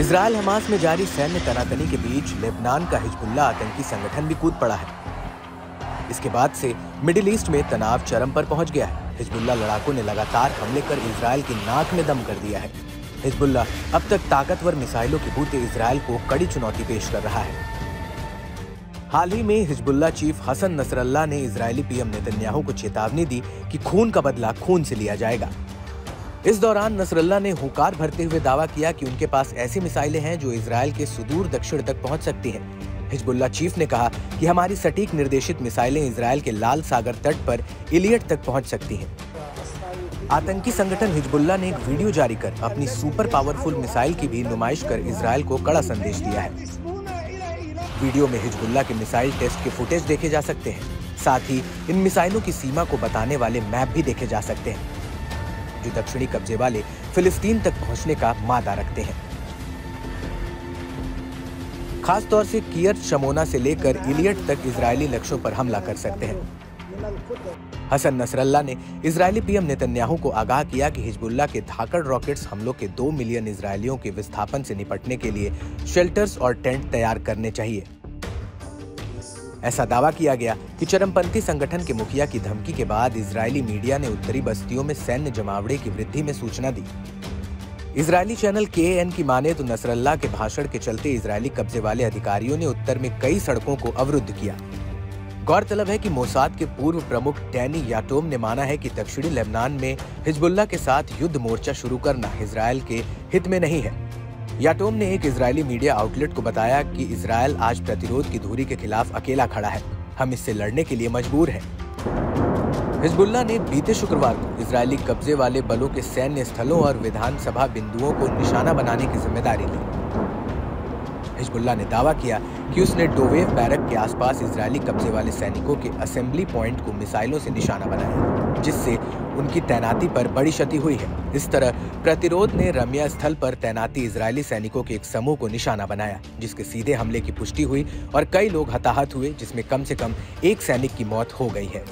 Israel Hamas में जारी सैन्य तनातनी के बीच लेबनान का हिजबुल्लाह आतंकी संगठन भी कूद पड़ा है। इसके बाद से मिडिल ईस्ट में तनाव चरम पर पहुंच गया है। हिजबुल्लाह लड़ाकों ने लगातार हमले कर इजरायल की नाक में दम कर दिया है। हिजबुल्लाह अब तक ताकतवर मिसाइलों की बूते इजरायल को कड़ी चुनौती पेश कर रहा है। हाल ही में हिजबुल्लाह चीफ हसन नसरल्लाह ने इजरायली पीएम नेतन्याहू को चेतावनी दी कि खून का बदला खून से लिया जाएगा। इस दौरान नसरल्लाह ने हुंकार भरते हुए दावा किया कि उनके पास ऐसी मिसाइलें हैं जो इजरायल के सुदूर दक्षिण तक पहुंच सकती हैं। हिजबुल्लाह चीफ ने कहा कि हमारी सटीक निर्देशित मिसाइलें इजरायल के लाल सागर तट पर इलियट तक पहुंच सकती हैं। आतंकी संगठन हिजबुल्लाह ने एक वीडियो जारी कर अपनी सुपर पावरफुल मिसाइल की भी नुमाइश कर इजरायल को कड़ा संदेश दिया है। वीडियो में हिजबुल्लाह के मिसाइल टेस्ट के फुटेज देखे जा सकते हैं। साथ ही इन मिसाइलों की सीमा को बताने वाले मैप भी देखे जा सकते हैं जो दक्षिणी कब्जे वाले फिलिस्तीन तक पहुंचने का मादा रखते हैं। खास तौर से कियत शमोना से लेकर इलियट तक इजरायली लक्ष्यों पर हमला कर सकते हैं। हसन नसरल्लाह ने इजरायली पीएम नेतन्याहू को आगाह किया कि हिजबुल्लाह के धाकड़ रॉकेट्स हमलों के 2 मिलियन इजरायलियों के विस्थापन से निपटने के लिए शेल्टर्स और टेंट तैयार करने चाहिए। ऐसा दावा किया गया कि चरमपंथी संगठन के मुखिया की धमकी के बाद इजरायली मीडिया ने उत्तरी बस्तियों में सैन्य जमावड़े की वृद्धि में सूचना दी। इजरायली चैनल KAN की माने तो नसरल्लाह के भाषण के चलते इजरायली कब्जे वाले अधिकारियों ने उत्तर में कई सड़कों को अवरुद्ध किया। गौरतलब है कि मोसाद के पूर्व प्रमुख डैनी याटोम ने माना है कि दक्षिणी लेबनान में हिजबुल्लाह के साथ युद्ध मोर्चा शुरू करना इजरायल के हित में नहीं है। याटोम ने एक इजरायली मीडिया आउटलेट को बताया कि इजरायल आज प्रतिरोध की धुरी के खिलाफ अकेला खड़ा है। हम इससे लड़ने के लिए मजबूर हैं। हिजबुल्लाह ने बीते शुक्रवार को इजरायली कब्जे वाले बलों के सैन्य स्थलों और विधानसभा बिंदुओं को निशाना बनाने की जिम्मेदारी ली। हिजबुल्लाह ने दावा किया कि उसने डोवेव बैरक के आसपास इजरायली कब्जे वाले सैनिकों के असेंबली पॉइंट को मिसाइलों से निशाना बनाया, जिससे उनकी तैनाती पर बड़ी क्षति हुई है। इस तरह प्रतिरोध ने रम्या स्थल पर तैनाती इजरायली सैनिकों के एक समूह को निशाना बनाया, जिसके सीधे हमले की पुष्टि हुई और कई लोग हताहत हुए, जिसमें कम से कम एक सैनिक की मौत हो गई है।